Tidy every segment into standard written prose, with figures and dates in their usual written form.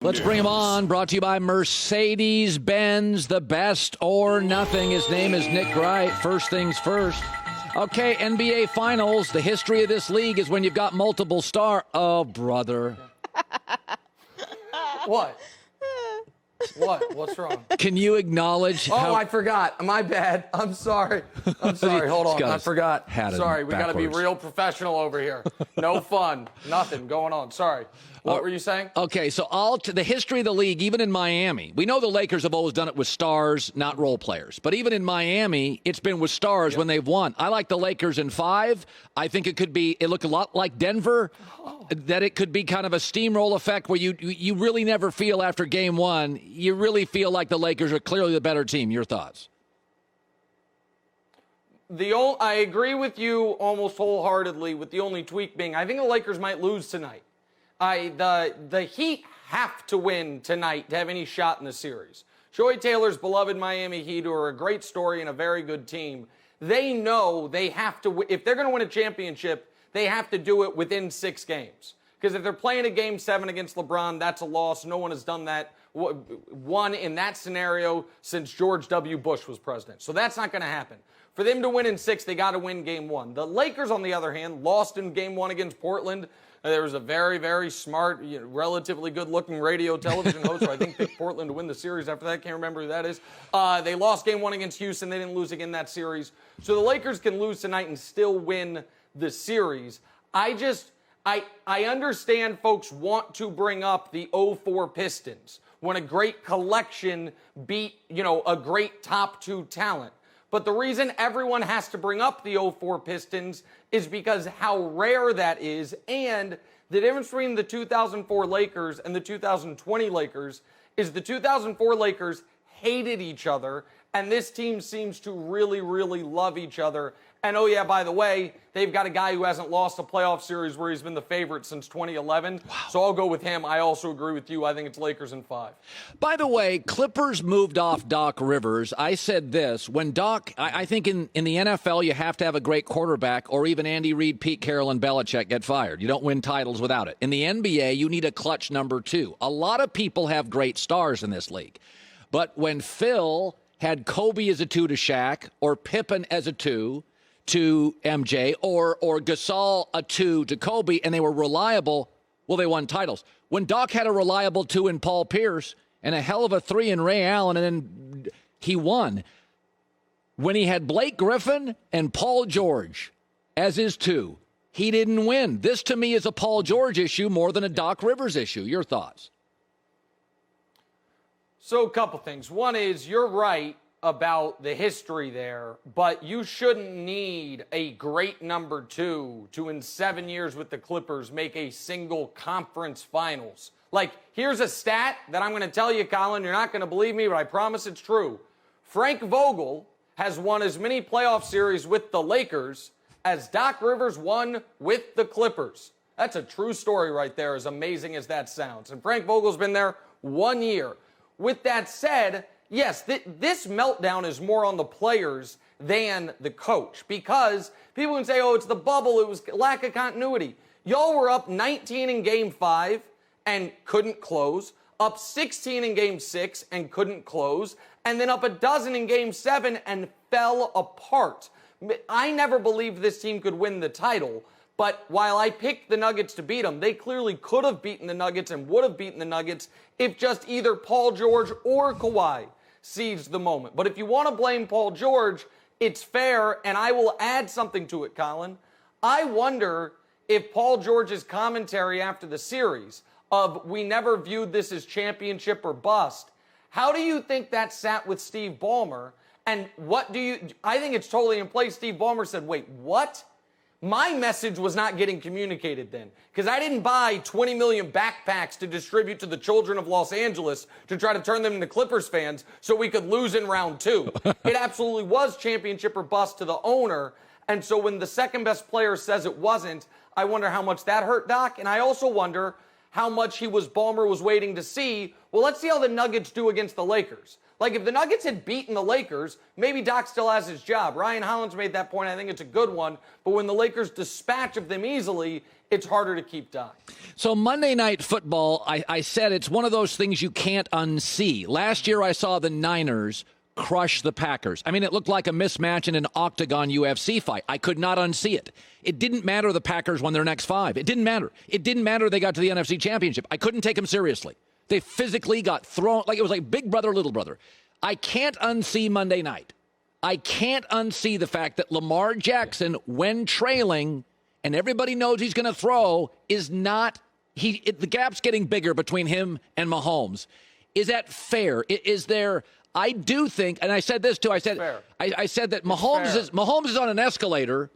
Let's bring him on. Brought to you by Mercedes-Benz, the best or nothing. His name is Nick Wright. First things first. Okay, NBA Finals. The history of this league is when you've got multiple star. Oh, brother. What? What? What's wrong? Can you acknowledge Oh, I forgot. My bad. I'm sorry. Hold on. I forgot. Sorry. We got to be real professional over here. No fun. Nothing going on. Sorry. What were you saying? Okay, so the history of the league, even in Miami, we know the Lakers have always done it with stars, not role players. But even in Miami, it's been with stars when they've won. I like the Lakers in 5. I think it looked a lot like Denver, that it could be kind of a steamroll effect where you really never feel after game 1, you really feel like the Lakers are clearly the better team. Your thoughts? I agree with you almost wholeheartedly, with the only tweak being I think the Lakers might lose tonight. The Heat have to win tonight to have any shot in the series. Joy Taylor's beloved Miami Heat, who are a great story and a very good team, they know they have to, if they're going to win a championship, they have to do it within 6 games. Because if they're playing a Game 7 against LeBron, that's a loss. No one has done that, won in that scenario since George W. Bush was president. So that's not going to happen. For them to win in 6, they got to win Game 1. The Lakers, on the other hand, lost in Game 1 against Portland. There was a very, very smart, relatively good-looking radio television host who I think picked Portland to win the series after that. I can't remember who that is. They lost Game 1 against Houston. They didn't lose again that series. So the Lakers can lose tonight and still win the series. I understand folks want to bring up the 04 Pistons when a great collection beat, a great top 2 talent. But the reason everyone has to bring up the 04 Pistons is because how rare that is, and the difference between the 2004 Lakers and the 2020 Lakers is the 2004 Lakers hated each other, and this team seems to really, really love each other. And oh yeah, by the way, they've got a guy who hasn't lost a playoff series where he's been the favorite since 2011. Wow. So I'll go with him. I also agree with you. I think it's Lakers in 5. By the way, Clippers moved off Doc Rivers. I said this, when Doc, I think in the NFL you have to have a great quarterback, or even Andy Reid, Pete Carroll, and Belichick get fired. You don't win titles without it. In the NBA, you need a clutch number 2. A lot of people have great stars in this league. But when Phil had Kobe as a 2 to Shaq, or Pippen as a 2 to MJ, or Gasol a 2 to Kobe, and they were reliable, well, they won titles. When Doc had a reliable 2 in Paul Pierce and a hell of a 3 in Ray Allen, and then he won. When he had Blake Griffin and Paul George as his 2, he didn't win. This, to me, is a Paul George issue more than a Doc Rivers issue. Your thoughts? So a couple things. One is, you're right about the history there, but you shouldn't need a great number 2 to, in 7 years with the Clippers, make a single conference finals. Like, here's a stat that I'm going to tell you, Colin. You're not going to believe me, but I promise it's true. Frank Vogel has won as many playoff series with the Lakers as Doc Rivers won with the Clippers. That's a true story right there, as amazing as that sounds. And Frank Vogel's been there 1 year. With that said, yes, this meltdown is more on the players than the coach, because people can say, oh, it's the bubble, it was lack of continuity. Y'all were up 19 in Game 5 and couldn't close, up 16 in Game 6 and couldn't close, and then up a dozen in Game 7 and fell apart. I never believed this team could win the title, but while I picked the Nuggets to beat them, they clearly could have beaten the Nuggets and would have beaten the Nuggets if just either Paul George or Kawhi seized the moment. But if you want to blame Paul George, it's fair, and I will add something to it, Colin. I wonder if Paul George's commentary after the series of we never viewed this as championship or bust, how do you think that sat with Steve Ballmer? And I think it's totally in place. Steve Ballmer said, wait, what? My message was not getting communicated then, because I didn't buy 20 million backpacks to distribute to the children of Los Angeles to try to turn them into Clippers fans so we could lose in round 2. It absolutely was championship or bust to the owner. And so when the second best player says it wasn't, I wonder how much that hurt Doc. And I also wonder how much Ballmer was waiting to see. Well, let's see how the Nuggets do against the Lakers. Like, if the Nuggets had beaten the Lakers, maybe Doc still has his job. Ryan Hollins made that point. I think it's a good one. But when the Lakers dispatch of them easily, it's harder to keep dying. So Monday Night Football, I said it's one of those things you can't unsee. Last year I saw the Niners crush the Packers. I mean, it looked like a mismatch in an octagon UFC fight. I could not unsee it. It didn't matter the Packers won their next 5. It didn't matter. It didn't matter they got to the NFC Championship. I couldn't take them seriously. They physically got thrown, like it was like big brother, little brother. I can't unsee Monday night. I can't unsee the fact that Lamar Jackson, when trailing, and everybody knows he's going to throw, is not, the gap's getting bigger between him and Mahomes. Is that fair? Is there, I do think, and I said this too, I said that Mahomes is on an escalator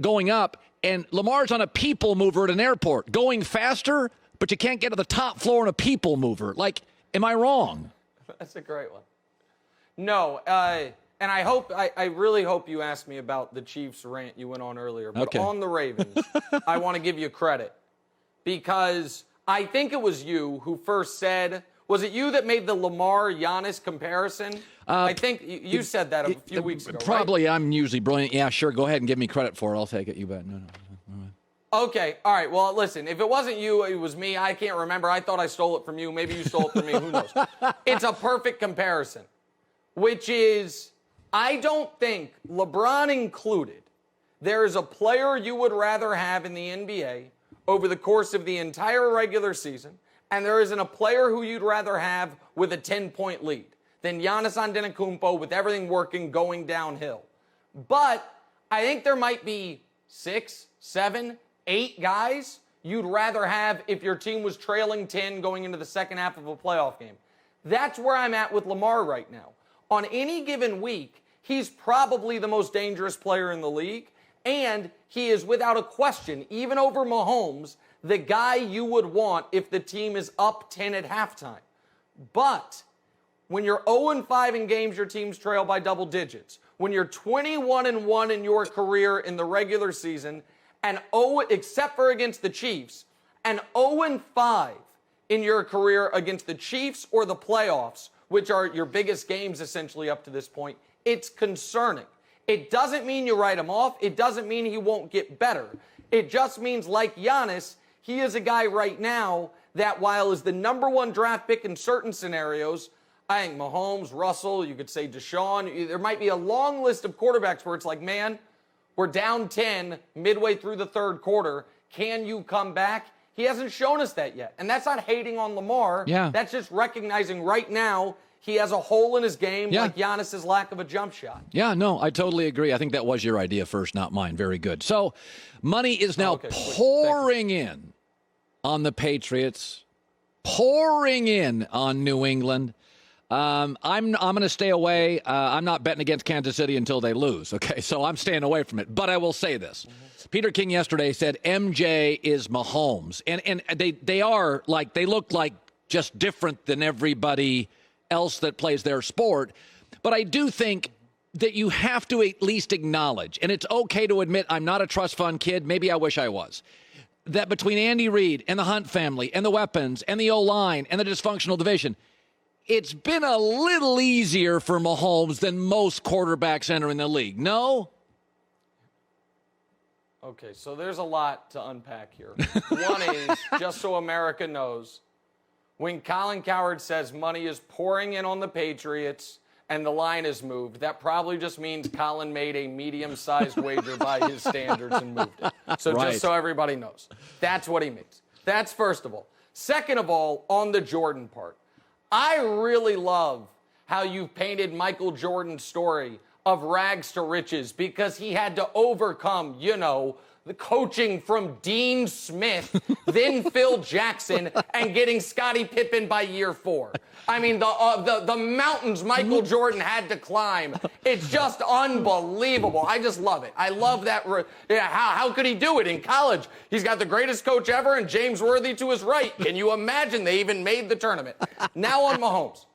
going up, and Lamar's on a people mover at an airport, going faster, but you can't get to the top floor in a people mover. Like, am I wrong? That's a great one. No, and I really hope you asked me about the Chiefs rant you went on earlier. But okay. On the Ravens, I want to give you credit because I think it was you who first said, was it you that made the Lamar-Giannis comparison? I think you said that a few weeks ago, Probably. right? I'm usually brilliant. Yeah, sure. Go ahead and give me credit for it. I'll take it. You bet. No. Okay. All right. Well, listen, if it wasn't you, it was me. I can't remember. I thought I stole it from you. Maybe you stole it from me. Who knows? It's a perfect comparison, which is I don't think, LeBron included, there is a player you would rather have in the NBA over the course of the entire regular season, and there isn't a player who you'd rather have with a 10-point lead than Giannis Antetokounmpo with everything working going downhill. But I think there might be 6, 7, 8 guys you'd rather have if your team was trailing 10 going into the second half of a playoff game. That's where I'm at with Lamar right now. On any given week, he's probably the most dangerous player in the league, and he is without a question, even over Mahomes, the guy you would want if the team is up 10 at halftime. But when you're 0-5 in games your teams trail by double digits, when you're 21-1 in your career in the regular season, and except for against the Chiefs, and 0-5 in your career against the Chiefs or the playoffs, which are your biggest games essentially up to this point, it's concerning. It doesn't mean you write him off. It doesn't mean he won't get better. It just means, like Giannis, he is a guy right now that while is the number 1 draft pick in certain scenarios, I think Mahomes, Russell, you could say Deshaun, there might be a long list of quarterbacks where it's like, man, we're down 10 midway through the third quarter. Can you come back? He hasn't shown us that yet. And that's not hating on Lamar. Yeah. That's just recognizing right now he has a hole in his game, like Giannis's lack of a jump shot. Yeah, no, I totally agree. I think that was your idea first, not mine. Very good. So money is now pouring in on the Patriots, pouring in on New England. I'm going to stay away. I'm not betting against Kansas City until they lose. Okay, so I'm staying away from it. But I will say this. Peter King yesterday said MJ is Mahomes. And they are like, they look like just different than everybody else that plays their sport. But I do think that you have to at least acknowledge, and it's okay to admit I'm not a trust fund kid. Maybe I wish I was. That between Andy Reid and the Hunt family and the weapons and the O-line and the dysfunctional division, it's been a little easier for Mahomes than most quarterbacks entering the league. No? Okay, so there's a lot to unpack here. One is, just so America knows, when Colin Cowherd says money is pouring in on the Patriots and the line is moved, that probably just means Colin made a medium-sized wager by his standards and moved it. So just so everybody knows, that's what he means. That's first of all. Second of all, on the Jordan part, I really love how you've painted Michael Jordan's story of rags to riches because he had to overcome, the coaching from Dean Smith, then Phil Jackson, and getting Scottie Pippen by year 4. I mean, the mountains Michael Jordan had to climb. It's just unbelievable. I just love it. I love that. How could he do it in college? He's got the greatest coach ever and James Worthy to his right. Can you imagine they even made the tournament? Now on Mahomes.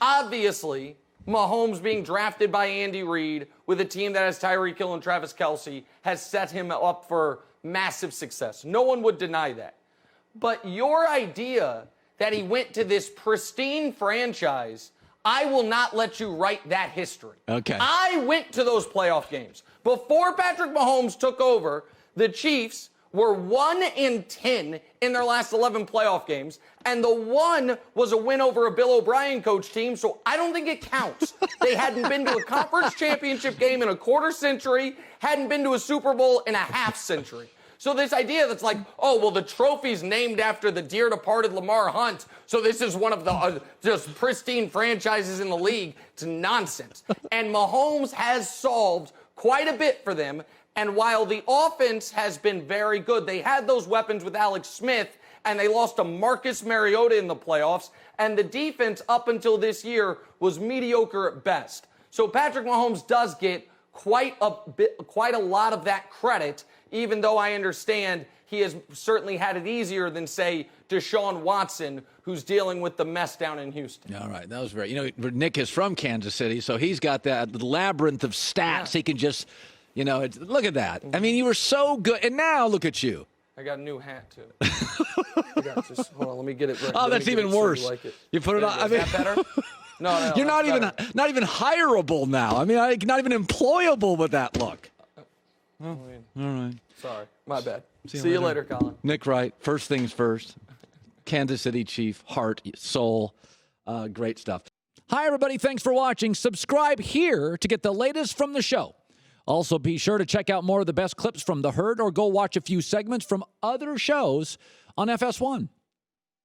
Obviously, Mahomes being drafted by Andy Reid with a team that has Tyreek Hill and Travis Kelce has set him up for massive success. No one would deny that. But your idea that he went to this pristine franchise, I will not let you write that history. Okay. I went to those playoff games. Before Patrick Mahomes took over, the Chiefs were 1-10 in their last 11 playoff games, and the one was a win over a Bill O'Brien coach team, so I don't think it counts. They hadn't been to a conference championship game in a quarter century, hadn't been to a Super Bowl in a half century. So this idea that's like, oh, well, the trophy's named after the dear departed Lamar Hunt, so this is one of the just pristine franchises in the league, it's nonsense. And Mahomes has solved quite a bit for them, and while the offense has been very good, they had those weapons with Alex Smith, and they lost to Marcus Mariota in the playoffs, and the defense up until this year was mediocre at best. So Patrick Mahomes does get quite a lot of that credit, even though I understand he has certainly had it easier than, say, Deshaun Watson, who's dealing with the mess down in Houston. All right, that was very, Nick is from Kansas City, so he's got that labyrinth of stats. Yeah. He can just, look at that. I mean, you were so good, and now look at you. I got a new hat, too. Hold on, let me get it right. Oh, that's even worse. So you put it on. Is that better? No, you're not even hireable now. I mean, not even employable with that look. All right. Sorry, my bad. See you later, Colin. Nick Wright, first things first. Kansas City Chief, heart, soul, great stuff. Hi, everybody. Thanks for watching. Subscribe here to get the latest from the show. Also, be sure to check out more of the best clips from The Herd or go watch a few segments from other shows on FS1.